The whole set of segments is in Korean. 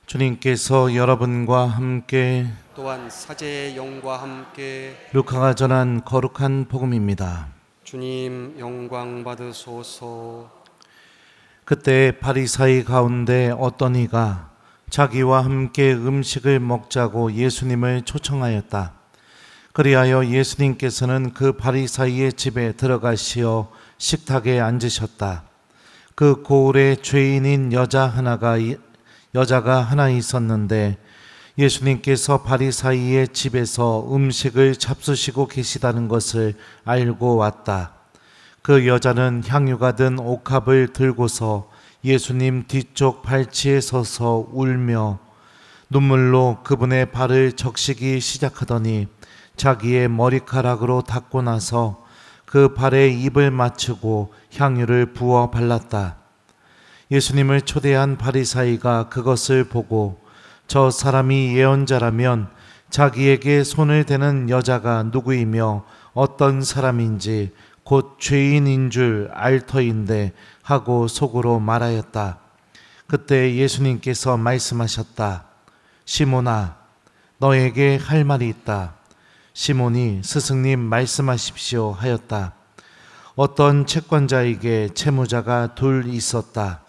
주님께서 여러분과 함께 또한 사제의 영과 함께 루카가 전한 거룩한 복음입니다. 주님 영광 받으소서. 그때 바리사이 가운데 어떤 이가 자기와 함께 음식을 먹자고 예수님을 초청하였다. 그리하여 예수님께서는 그 바리사이의 집에 들어가시어 식탁에 앉으셨다. 그 고을에 죄인인 여자가 하나 있었는데 예수님께서 바리사이의 집에서 음식을 잡수시고 계시다는 것을 알고 왔다. 그 여자는 향유가 든 옥합을 들고서 예수님 뒤쪽 발치에 서서 울며 눈물로 그분의 발을 적시기 시작하더니 자기의 머리카락으로 닦고 나서 그 발에 입을 맞추고 향유를 부어 발랐다. 예수님을 초대한 바리사이가 그것을 보고 저 사람이 예언자라면 자기에게 손을 대는 여자가 누구이며 어떤 사람인지 곧 죄인인 줄 알 터인데 하고 속으로 말하였다. 그때 예수님께서 말씀하셨다. 시몬아, 너에게 할 말이 있다. 시몬이 스승님 말씀하십시오 하였다. 어떤 채권자에게 채무자가 둘 있었다.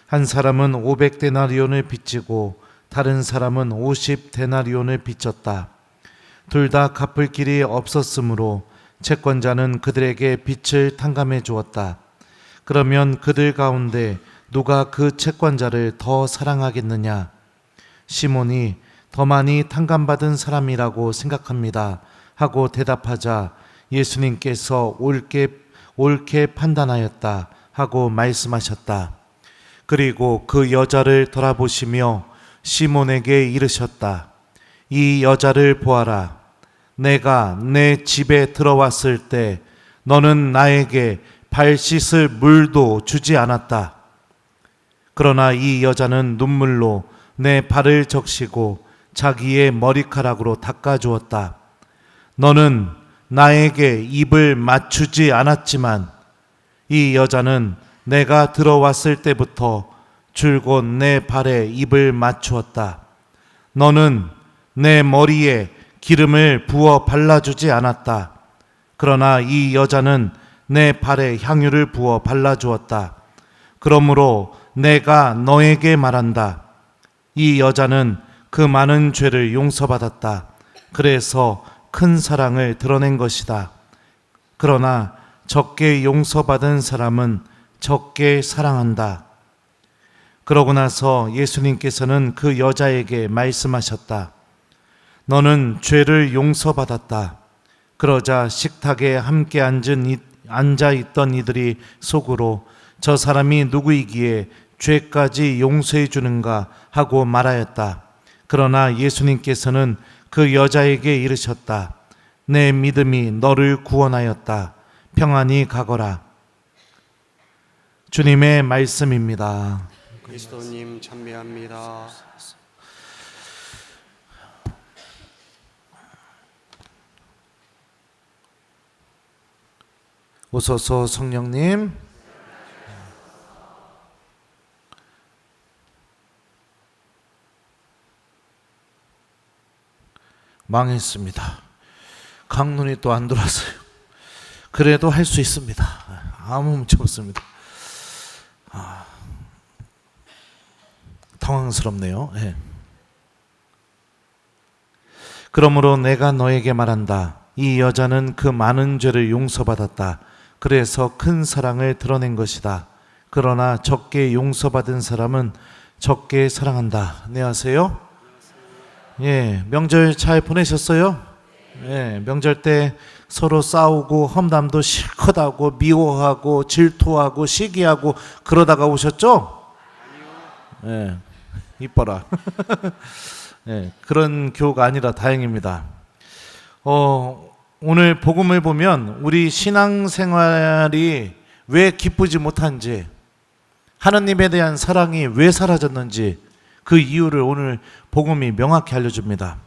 한 사람은 500데나리온을 빚지고 다른 사람은 50데나리온을 빚졌다. 둘 다 갚을 길이 없었으므로 채권자는 그들에게 빚을 탕감해 주었다. 그러면 그들 가운데 누가 그 채권자를 더 사랑하겠느냐? 시몬이 더 많이 탕감받은 사람이라고 생각합니다 하고 대답하자 예수님께서 옳게 판단하였다 하고 말씀하셨다. 그리고 그 여자를 돌아보시며 시몬에게 이르셨다. 이 여자를 보아라. 내가 내 집에 들어왔을 때 너는 나에게 발 씻을 물도 주지 않았다. 그러나 이 여자는 눈물로 내 발을 적시고 자기의 머리카락으로 닦아주었다. 너는 나에게 입을 맞추지 않았지만 이 여자는 내가 들어왔을 때부터 줄곧 내 발에 입을 맞추었다. 너는 내 머리에 기름을 부어 발라주지 않았다. 그러나 이 여자는 내 발에 향유를 부어 발라주었다. 그러므로 내가 너에게 말한다. 이 여자는 그 많은 죄를 용서받았다. 그래서 큰 사랑을 드러낸 것이다. 그러나 적게 용서받은 사람은 적게 사랑한다. 그러고 나서 예수님께서는 그 여자에게 말씀하셨다. 너는 죄를 용서받았다. 그러자 식탁에 함께 앉아있던 이들이 속으로 저 사람이 누구이기에 죄까지 용서해 주는가 하고 말하였다. 그러나 예수님께서는 그 여자에게 이르셨다. 내 믿음이 너를 구원하였다. 평안히 가거라. 주님의 말씀입니다. 그리스도님 찬미합니다. 오소서 성령님. 망했습니다. 강눈이 또 안 들어왔어요. 그래도 할 수 있습니다. 아무 문제 없습니다. 당황스럽네요. 네. 그러므로 내가 너에게 말한다. 이 여자는 그 많은 죄를 용서받았다. 그래서 큰 사랑을 드러낸 것이다. 그러나 적게 용서받은 사람은 적게 사랑한다. 안녕하세요. 예, 명절 잘 보내셨어요? 예, 명절 때 서로 싸우고 험담도 실컷 하고 미워하고 질투하고 시기하고 그러다가 오셨죠? 예, 이뻐라. 예, 그런 교가 아니라 다행입니다. 오늘 복음을 보면 우리 신앙생활이 왜 기쁘지 못한지, 하나님에 대한 사랑이 왜 사라졌는지 그 이유를 오늘 복음이 명확히 알려줍니다.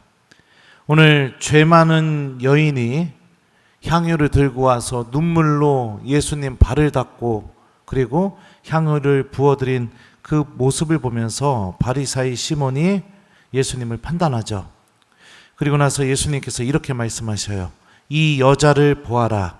오늘 죄 많은 여인이 향유를 들고 와서 눈물로 예수님 발을 닦고 그리고 향유를 부어드린 그 모습을 보면서 바리사이 시몬이 예수님을 판단하죠. 그리고 나서 예수님께서 이렇게 말씀하셔요. 이 여자를 보아라.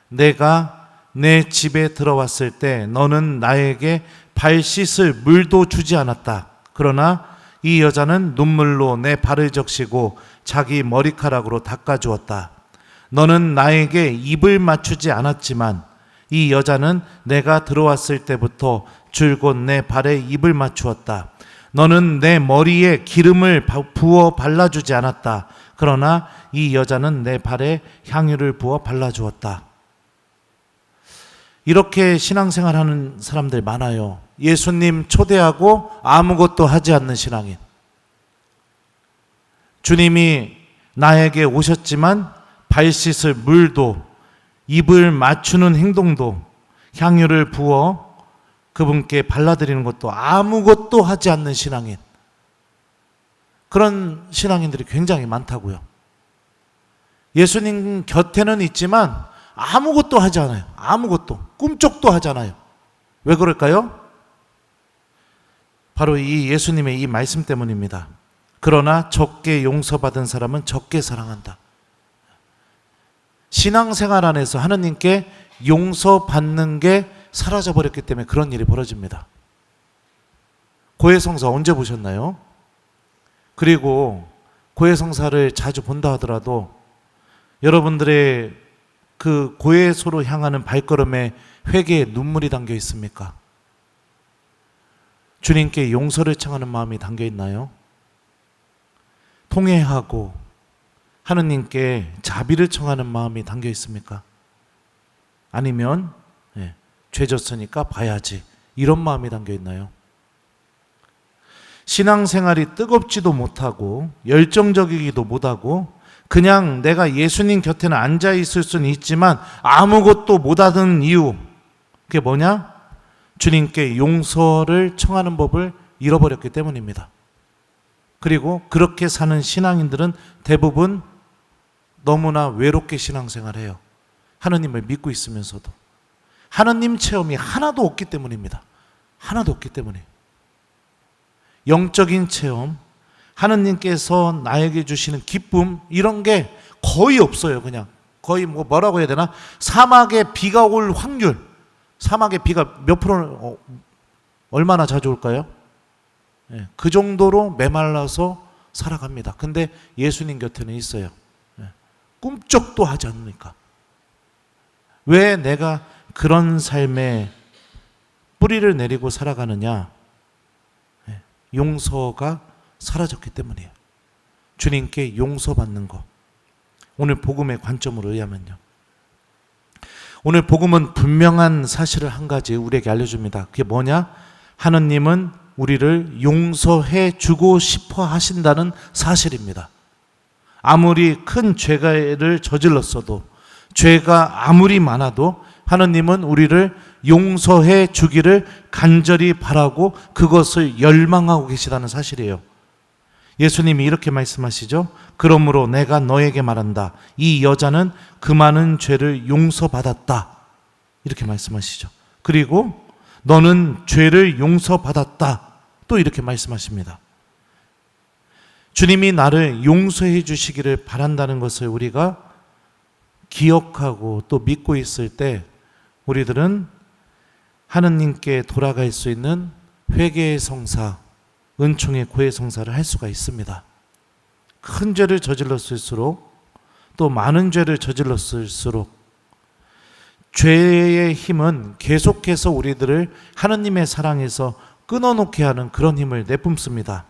내가 내 집에 들어왔을 때 너는 나에게 발 씻을 물도 주지 않았다. 그러나 이 여자는 눈물로 내 발을 적시고 자기 머리카락으로 닦아주었다. 너는 나에게 입을 맞추지 않았지만 이 여자는 내가 들어왔을 때부터 줄곧 내 발에 입을 맞추었다. 너는 내 머리에 기름을 부어 발라주지 않았다. 그러나 이 여자는 내 발에 향유를 부어 발라주었다. 이렇게 신앙생활하는 사람들 많아요. 예수님 초대하고 아무것도 하지 않는 신앙인. 주님이 나에게 오셨지만 발 씻을 물도 입을 맞추는 행동도 향유를 부어 그분께 발라드리는 것도 아무것도 하지 않는 신앙인. 그런 신앙인들이 굉장히 많다고요. 예수님 곁에는 있지만 아무것도 하지 않아요. 아무것도. 꿈쩍도 하잖아요. 왜 그럴까요? 바로 이 예수님의 이 말씀 때문입니다. 그러나 적게 용서받은 사람은 적게 사랑한다. 신앙생활 안에서 하느님께 용서받는 게 사라져버렸기 때문에 그런 일이 벌어집니다. 고해성사 언제 보셨나요? 그리고 고해성사를 자주 본다 하더라도 여러분들의 그 고해소로 향하는 발걸음에 회개에 눈물이 담겨 있습니까? 주님께 용서를 청하는 마음이 담겨 있나요? 통회하고 하느님께 자비를 청하는 마음이 담겨 있습니까? 아니면 죄 졌으니까 봐야지 이런 마음이 담겨 있나요? 신앙생활이 뜨겁지도 못하고 열정적이기도 못하고 그냥 내가 예수님 곁에는 앉아 있을 수는 있지만 아무것도 못하는 이유, 그게 뭐냐? 주님께 용서를 청하는 법을 잃어버렸기 때문입니다. 그리고 그렇게 사는 신앙인들은 대부분 너무나 외롭게 신앙생활해요. 하나님을 믿고 있으면서도 하나님 체험이 하나도 없기 때문입니다. 하나도 없기 때문에 영적인 체험, 하나님께서 나에게 주시는 기쁨 이런 게 거의 없어요. 그냥 거의 뭐라고 해야 되나? 사막에 비가 올 확률, 사막에 비가 몇 프로 얼마나 자주 올까요? 그 정도로 메말라서 살아갑니다. 근데 예수님 곁에는 있어요. 꿈쩍도 하지 않으니까. 왜 내가 그런 삶에 뿌리를 내리고 살아가느냐? 용서가 사라졌기 때문이에요. 주님께 용서받는 것. 오늘 복음의 관점으로 의하면요. 오늘 복음은 분명한 사실을 한 가지 우리에게 알려줍니다. 그게 뭐냐? 하느님은 우리를 용서해 주고 싶어 하신다는 사실입니다. 아무리 큰 죄를 저질렀어도, 죄가 아무리 많아도 하느님은 우리를 용서해 주기를 간절히 바라고 그것을 열망하고 계시다는 사실이에요. 예수님이 이렇게 말씀하시죠. 그러므로 내가 너에게 말한다. 이 여자는 그 많은 죄를 용서받았다. 이렇게 말씀하시죠. 그리고 너는 죄를 용서받았다. 또 이렇게 말씀하십니다. 주님이 나를 용서해 주시기를 바란다는 것을 우리가 기억하고 또 믿고 있을 때 우리들은 하느님께 돌아갈 수 있는 회개의 성사, 은총의 고해 성사를 할 수가 있습니다. 큰 죄를 저질렀을수록 또 많은 죄를 저질렀을수록 죄의 힘은 계속해서 우리들을 하느님의 사랑에서 끊어놓게 하는 그런 힘을 내뿜습니다.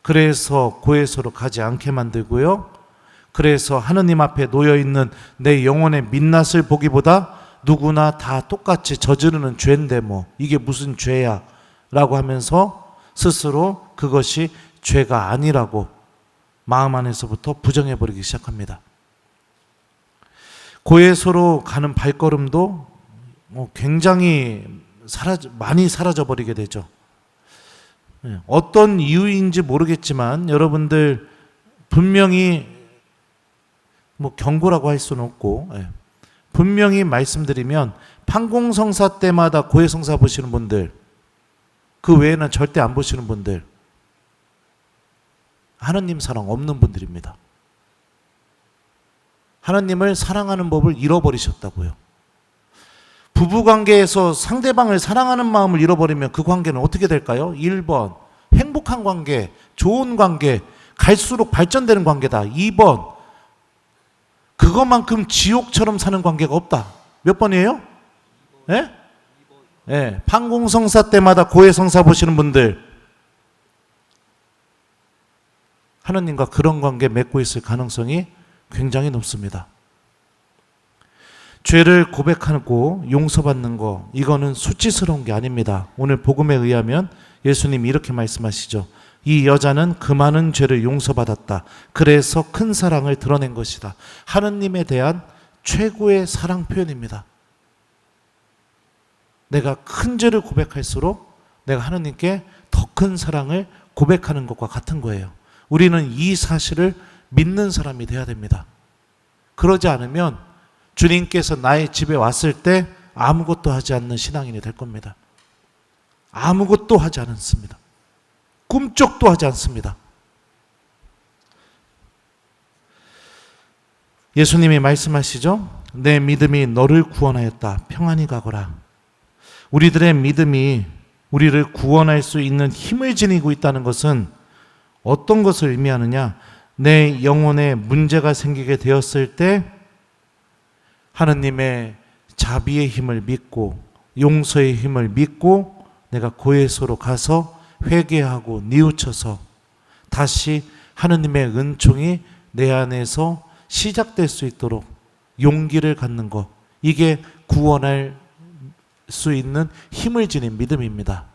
그래서 고해소로 가지 않게 만들고요. 그래서 하느님 앞에 놓여있는 내 영혼의 민낯을 보기보다 누구나 다 똑같이 저지르는 죄인데 뭐 이게 무슨 죄야 라고 하면서 스스로 그것이 죄가 아니라고 마음 안에서부터 부정해버리기 시작합니다. 고해소로 가는 발걸음도 굉장히 많이 사라져버리게 되죠. 어떤 이유인지 모르겠지만 여러분들 분명히 경고라고 할 수는 없고 분명히 말씀드리면 판공성사 때마다 고해성사 보시는 분들, 그 외에는 절대 안 보시는 분들, 하느님 사랑 없는 분들입니다. 하느님을 사랑하는 법을 잃어버리셨다고요. 부부관계에서 상대방을 사랑하는 마음을 잃어버리면 그 관계는 어떻게 될까요? 1번 행복한 관계, 좋은 관계, 갈수록 발전되는 관계다. 2번 그것만큼 지옥처럼 사는 관계가 없다. 몇 번이에요? 예? 예, 판공성사 때마다 고해성사 보시는 분들, 하느님과 그런 관계 맺고 있을 가능성이 굉장히 높습니다. 죄를 고백하고 용서받는 거, 이거는 수치스러운 게 아닙니다. 오늘 복음에 의하면 예수님이 이렇게 말씀하시죠. 이 여자는 그 많은 죄를 용서받았다. 그래서 큰 사랑을 드러낸 것이다. 하느님에 대한 최고의 사랑 표현입니다. 내가 큰 죄를 고백할수록 내가 하느님께 더 큰 사랑을 고백하는 것과 같은 거예요. 우리는 이 사실을 믿는 사람이 돼야 됩니다. 그러지 않으면 주님께서 나의 집에 왔을 때 아무것도 하지 않는 신앙인이 될 겁니다. 아무것도 하지 않습니다. 꿈쩍도 하지 않습니다. 예수님이 말씀하시죠. 내 믿음이 너를 구원하였다. 평안히 가거라. 우리들의 믿음이 우리를 구원할 수 있는 힘을 지니고 있다는 것은 어떤 것을 의미하느냐? 내 영혼에 문제가 생기게 되었을 때 하느님의 자비의 힘을 믿고 용서의 힘을 믿고 내가 고해소로 가서 회개하고 뉘우쳐서 다시 하느님의 은총이 내 안에서 시작될 수 있도록 용기를 갖는 것, 이게 구원할 수 있는 힘을 지닌 믿음입니다.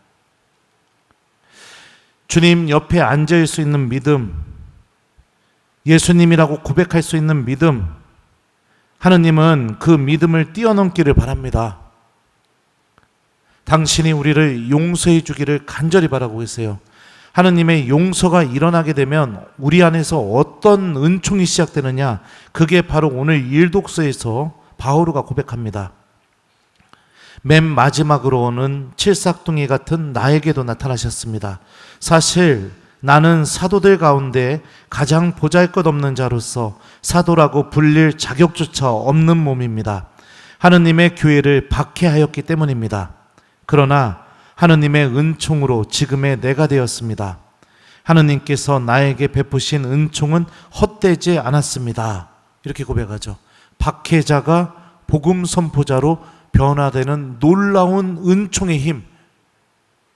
주님 옆에 앉을 수 있는 믿음, 예수님이라고 고백할 수 있는 믿음, 하느님은 그 믿음을 뛰어넘기를 바랍니다. 당신이 우리를 용서해 주기를 간절히 바라고 계세요. 하느님의 용서가 일어나게 되면 우리 안에서 어떤 은총이 시작되느냐, 그게 바로 오늘 일독서에서 바오르가 고백합니다. 맨 마지막으로는 칠삭둥이 같은 나에게도 나타나셨습니다. 사실 나는 사도들 가운데 가장 보잘것없는 자로서 사도라고 불릴 자격조차 없는 몸입니다. 하느님의 교회를 박해하였기 때문입니다. 그러나 하느님의 은총으로 지금의 내가 되었습니다. 하느님께서 나에게 베푸신 은총은 헛되지 않았습니다. 이렇게 고백하죠. 박해자가 복음 선포자로 변화되는 놀라운 은총의 힘,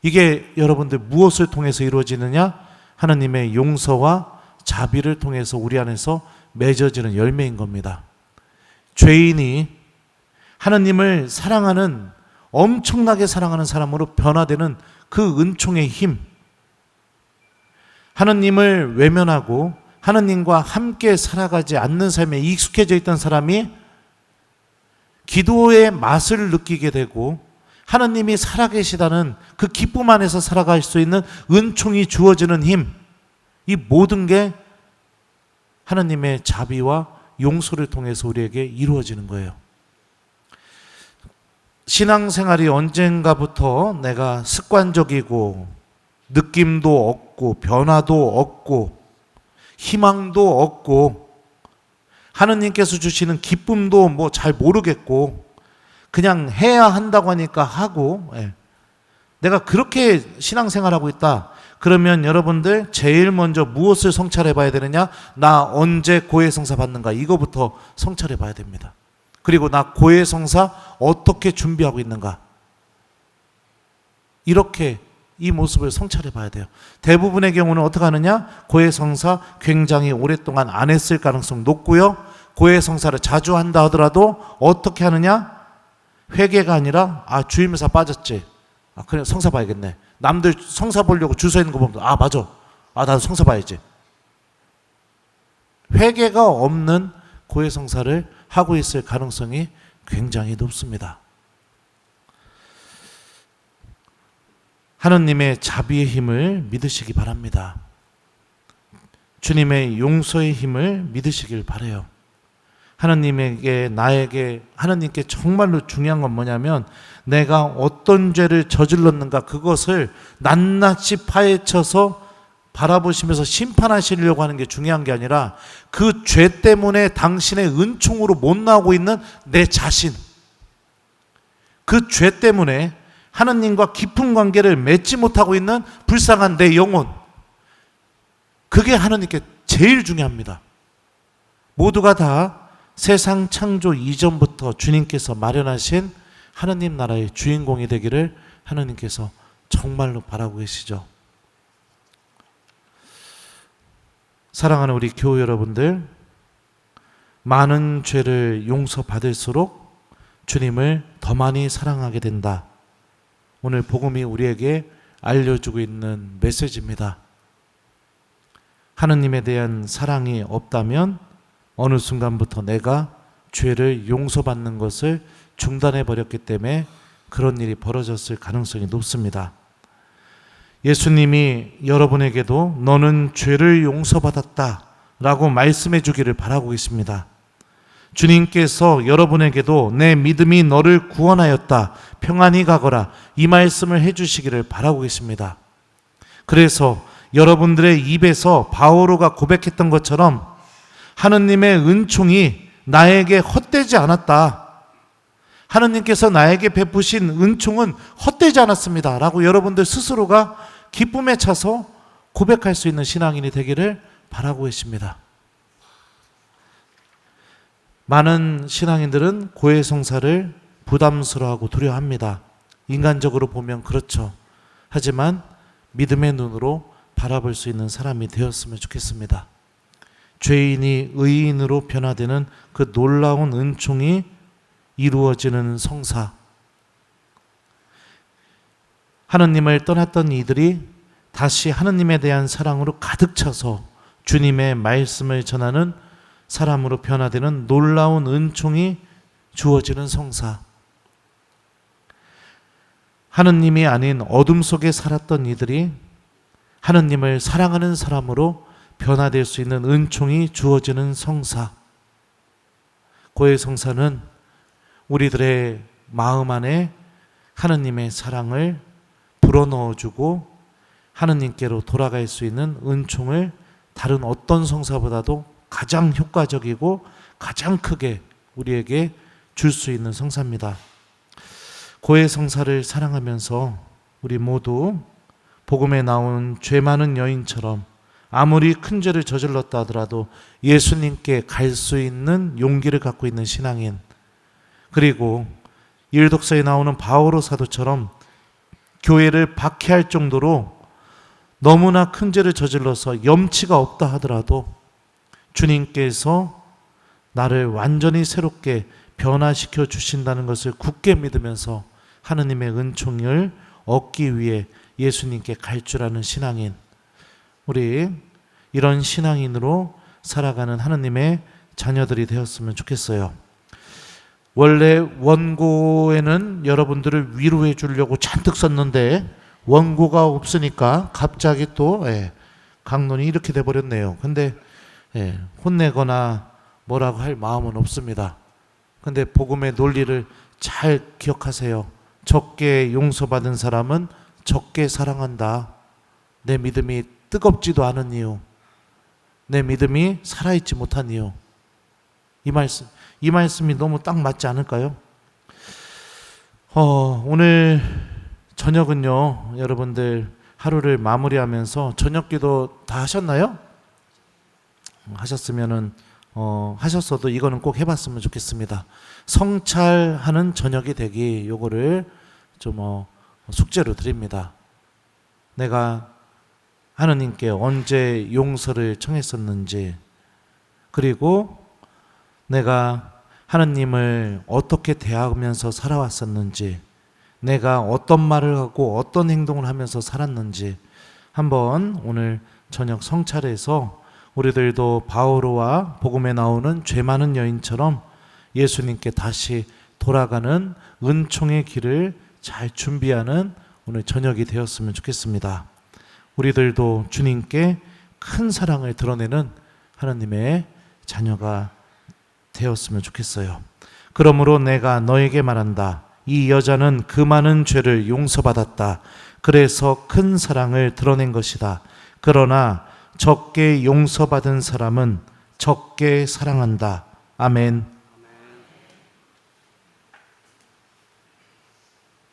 이게 여러분들 무엇을 통해서 이루어지느냐? 하느님의 용서와 자비를 통해서 우리 안에서 맺어지는 열매인 겁니다. 죄인이 하느님을 사랑하는, 엄청나게 사랑하는 사람으로 변화되는 그 은총의 힘, 하느님을 외면하고 하느님과 함께 살아가지 않는 삶에 익숙해져 있던 사람이 기도의 맛을 느끼게 되고 하느님이 살아계시다는 그 기쁨 안에서 살아갈 수 있는 은총이 주어지는 힘, 이 모든 게 하느님의 자비와 용서를 통해서 우리에게 이루어지는 거예요. 신앙생활이 언젠가부터 내가 습관적이고 느낌도 없고 변화도 없고 희망도 없고 하느님께서 주시는 기쁨도 뭐 잘 모르겠고 그냥 해야 한다고 하니까 하고, 내가 그렇게 신앙생활하고 있다. 그러면 여러분들 제일 먼저 무엇을 성찰해 봐야 되느냐? 나 언제 고해성사 받는가? 이거부터 성찰해 봐야 됩니다. 그리고 나 고해성사 어떻게 준비하고 있는가? 이렇게 이 모습을 성찰해 봐야 돼요. 대부분의 경우는 어떻게 하느냐? 고해성사 굉장히 오랫동안 안 했을 가능성 높고요. 고해성사를 자주 한다 하더라도 어떻게 하느냐? 회개가 아니라 주임사 빠졌지. 그래 성사 봐야겠네. 남들 성사 보려고 줄 서 있는 거 보면 맞아. 나도 성사 봐야지. 회개가 없는 고해성사를 하고 있을 가능성이 굉장히 높습니다. 하느님의 자비의 힘을 믿으시기 바랍니다. 주님의 용서의 힘을 믿으시길 바라요. 하나님에게, 나에게, 하나님께 정말로 중요한 건 뭐냐면 내가 어떤 죄를 저질렀는가 그것을 낱낱이 파헤쳐서 바라보시면서 심판하시려고 하는 게 중요한 게 아니라 그 죄 때문에 당신의 은총으로 못 나오고 있는 내 자신, 그 죄 때문에 하나님과 깊은 관계를 맺지 못하고 있는 불쌍한 내 영혼, 그게 하나님께 제일 중요합니다. 모두가 다 세상 창조 이전부터 주님께서 마련하신 하나님 나라의 주인공이 되기를 하나님께서 정말로 바라고 계시죠. 사랑하는 우리 교우 여러분들, 많은 죄를 용서받을수록 주님을 더 많이 사랑하게 된다. 오늘 복음이 우리에게 알려주고 있는 메시지입니다. 하느님에 대한 사랑이 없다면 어느 순간부터 내가 죄를 용서받는 것을 중단해 버렸기 때문에 그런 일이 벌어졌을 가능성이 높습니다. 예수님이 여러분에게도 너는 죄를 용서받았다 라고 말씀해 주기를 바라고 계십니다. 주님께서 여러분에게도 내 믿음이 너를 구원하였다, 평안히 가거라, 이 말씀을 해 주시기를 바라고 계십니다. 그래서 여러분들의 입에서 바오로가 고백했던 것처럼 하느님의 은총이 나에게 헛되지 않았다, 하느님께서 나에게 베푸신 은총은 헛되지 않았습니다 라고 여러분들 스스로가 기쁨에 차서 고백할 수 있는 신앙인이 되기를 바라고 계십니다. 많은 신앙인들은 고해성사를 부담스러워하고 두려워합니다. 인간적으로 보면 그렇죠. 하지만 믿음의 눈으로 바라볼 수 있는 사람이 되었으면 좋겠습니다. 죄인이 의인으로 변화되는 그 놀라운 은총이 이루어지는 성사, 하느님을 떠났던 이들이 다시 하느님에 대한 사랑으로 가득 차서 주님의 말씀을 전하는 사람으로 변화되는 놀라운 은총이 주어지는 성사, 하느님이 아닌 어둠 속에 살았던 이들이 하느님을 사랑하는 사람으로 변화될 수 있는 은총이 주어지는 성사, 고해 성사는 우리들의 마음 안에 하느님의 사랑을 불어넣어주고 하느님께로 돌아갈 수 있는 은총을 다른 어떤 성사보다도 가장 효과적이고 가장 크게 우리에게 줄 수 있는 성사입니다. 고해 성사를 사랑하면서 우리 모두 복음에 나온 죄 많은 여인처럼 아무리 큰 죄를 저질렀다 하더라도 예수님께 갈 수 있는 용기를 갖고 있는 신앙인, 그리고 일독서에 나오는 바오로 사도처럼 교회를 박해할 정도로 너무나 큰 죄를 저질러서 염치가 없다 하더라도 주님께서 나를 완전히 새롭게 변화시켜 주신다는 것을 굳게 믿으면서 하느님의 은총을 얻기 위해 예수님께 갈 줄 아는 신앙인, 우리 이런 신앙인으로 살아가는 하느님의 자녀들이 되었으면 좋겠어요. 원래 원고에는 여러분들을 위로해 주려고 잔뜩 썼는데 원고가 없으니까 갑자기 또 강론이 이렇게 돼버렸네요. 근데 혼내거나 뭐라고 할 마음은 없습니다. 근데 복음의 논리를 잘 기억하세요. 적게 용서받은 사람은 적게 사랑한다. 내 믿음이 뜨겁지도 않은 이유, 내 믿음이 살아있지 못한 이유, 이 말씀이 너무 딱 맞지 않을까요? 오늘 저녁은요, 여러분들 하루를 마무리하면서 저녁 기도 다 하셨나요? 하셨으면은 하셨어도 이거는 꼭 해봤으면 좋겠습니다. 성찰하는 저녁이 되기, 요거를 좀 숙제로 드립니다. 내가 하느님께 언제 용서를 청했었는지, 그리고 내가 하느님을 어떻게 대하면서 살아왔었는지, 내가 어떤 말을 하고 어떤 행동을 하면서 살았는지 한번 오늘 저녁 성찰해서 우리들도 바오로와 복음에 나오는 죄 많은 여인처럼 예수님께 다시 돌아가는 은총의 길을 잘 준비하는 오늘 저녁이 되었으면 좋겠습니다. 우리들도 주님께 큰 사랑을 드러내는 하나님의 자녀가 되었으면 좋겠어요. 그러므로 내가 너에게 말한다. 이 여자는 그 많은 죄를 용서받았다. 그래서 큰 사랑을 드러낸 것이다. 그러나 적게 용서받은 사람은 적게 사랑한다. 아멘.